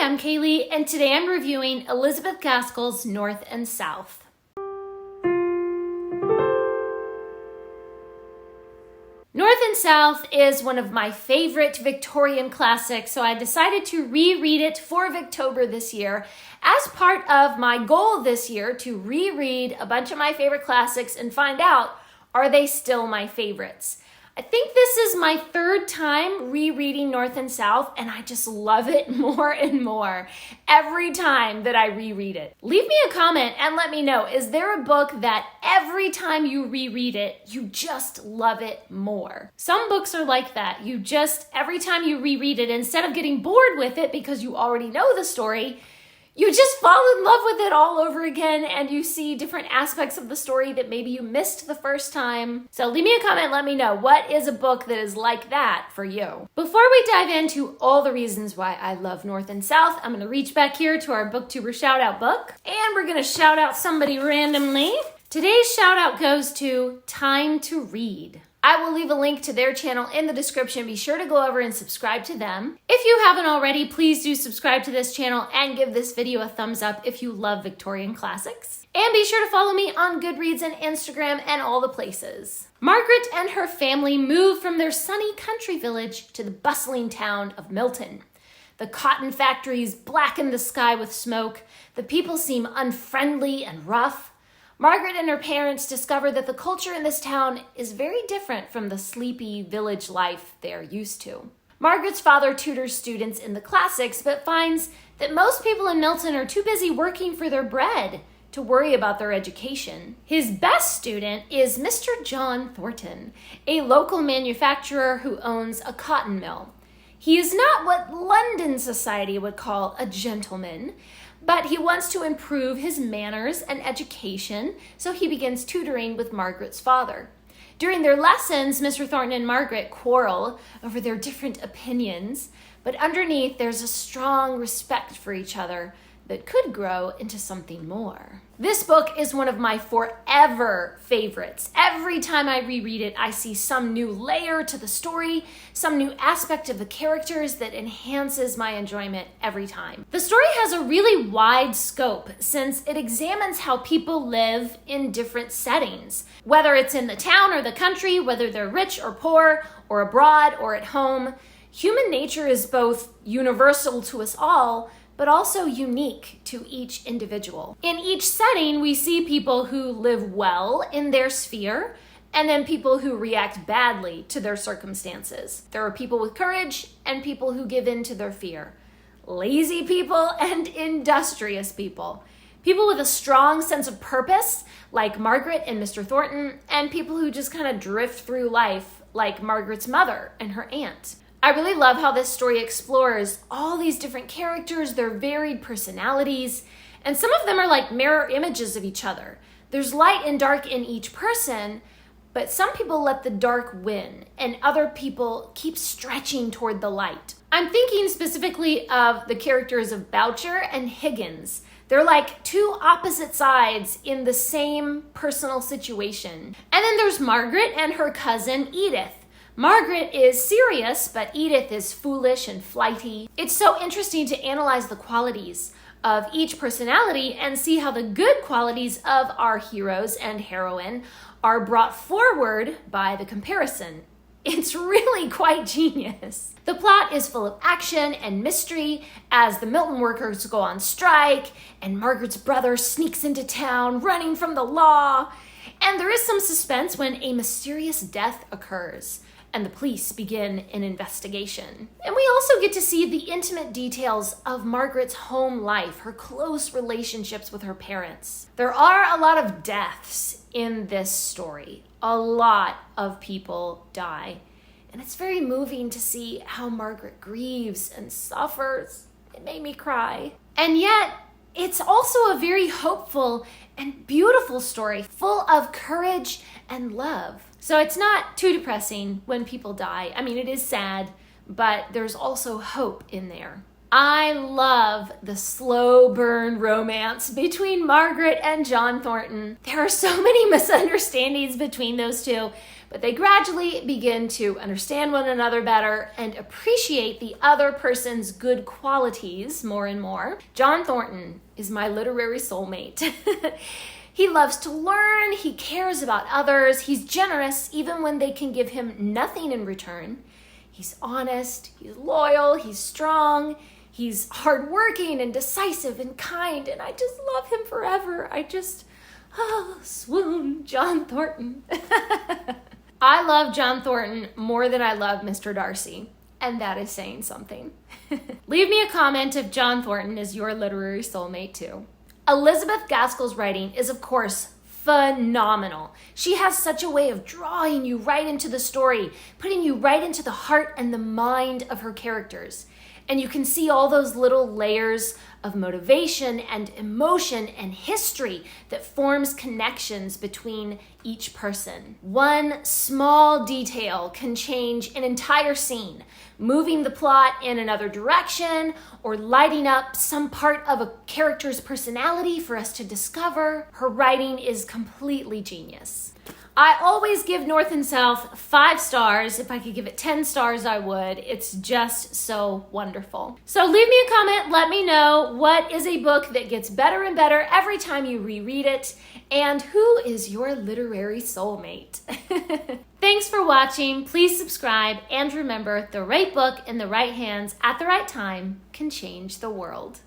Hi, I'm Kaylee, and today I'm reviewing Elizabeth Gaskell's North and South. North and South is one of my favorite Victorian classics, so I decided to reread it for Victober this year as part of my goal this year to reread a bunch of my favorite classics and find out, are they still my favorites? I think this is my third time rereading North and South, and I just love it more and more every time that I reread it. Leave me a comment and let me know, is there a book that every time you reread it, you just love it more? Some books are like that. Every time you reread it, instead of getting bored with it because you already know the story, you just fall in love with it all over again, and you see different aspects of the story that maybe you missed the first time. So leave me a comment, let me know, what is a book that is like that for you? Before we dive into all the reasons why I love North and South, I'm gonna reach back here to our Booktuber Shoutout book, and we're gonna shout out somebody randomly. Today's shout out goes to Time to Read. I will leave a link to their channel in the description. Be sure to go over and subscribe to them. If you haven't already, please do subscribe to this channel and give this video a thumbs up if you love Victorian classics. And be sure to follow me on Goodreads and Instagram and all the places. Margaret and her family moved from their sunny country village to the bustling town of Milton. The cotton factories blacken the sky with smoke. The people seem unfriendly and rough. Margaret and her parents discover that the culture in this town is very different from the sleepy village life they're used to. Margaret's father tutors students in the classics, but finds that most people in Milton are too busy working for their bread to worry about their education. His best student is Mr. John Thornton, a local manufacturer who owns a cotton mill. He is not what London society would call a gentleman, but he wants to improve his manners and education, so he begins tutoring with Margaret's father. During their lessons, Mr. Thornton and Margaret quarrel over their different opinions, but underneath there's a strong respect for each other that could grow into something more. This book is one of my forever favorites. Every time I reread it, I see some new layer to the story, some new aspect of the characters that enhances my enjoyment every time. The story has a really wide scope since it examines how people live in different settings, whether it's in the town or the country, whether they're rich or poor, or abroad or at home. Human nature is both universal to us all, but also unique to each individual. In each setting, we see people who live well in their sphere, and then people who react badly to their circumstances. There are people with courage and people who give in to their fear. Lazy people and industrious people. People with a strong sense of purpose, like Margaret and Mr. Thornton, and people who just kind of drift through life, like Margaret's mother and her aunt. I really love how this story explores all these different characters, their varied personalities, and some of them are like mirror images of each other. There's light and dark in each person, but some people let the dark win, and other people keep stretching toward the light. I'm thinking specifically of the characters of Boucher and Higgins. They're like two opposite sides in the same personal situation. And then there's Margaret and her cousin Edith. Margaret is serious, but Edith is foolish and flighty. It's so interesting to analyze the qualities of each personality and see how the good qualities of our heroes and heroine are brought forward by the comparison. It's really quite genius. The plot is full of action and mystery as the Milton workers go on strike and Margaret's brother sneaks into town running from the law. And there is some suspense when a mysterious death occurs and the police begin an investigation. And we also get to see the intimate details of Margaret's home life, her close relationships with her parents. There are a lot of deaths in this story. A lot of people die. And it's very moving to see how Margaret grieves and suffers. It made me cry. And yet, it's also a very hopeful and beautiful story, full of courage and love. So it's not too depressing when people die. I mean, it is sad, but there's also hope in there. I love the slow burn romance between Margaret and John Thornton. There are so many misunderstandings between those two, but they gradually begin to understand one another better and appreciate the other person's good qualities more and more. John Thornton is my literary soulmate. He loves to learn, he cares about others, he's generous even when they can give him nothing in return. He's honest, he's loyal, he's strong, he's hardworking and decisive and kind, and I just love him forever. Swoon, John Thornton. I love John Thornton more than I love Mr. Darcy, and that is saying something. Leave me a comment if John Thornton is your literary soulmate too. Elizabeth Gaskell's writing is, of course, phenomenal. She has such a way of drawing you right into the story, putting you right into the heart and the mind of her characters. And you can see all those little layers of motivation and emotion and history that forms connections between each person. One small detail can change an entire scene, moving the plot in another direction or lighting up some part of a character's personality for us to discover. Her writing is completely genius. I always give North and South 5 stars. If I could give it 10 stars, I would. It's just so wonderful. So leave me a comment. Let me know what is a book that gets better and better every time you reread it, and who is your literary soulmate. Thanks for watching. Please subscribe, and remember, the right book in the right hands at the right time can change the world.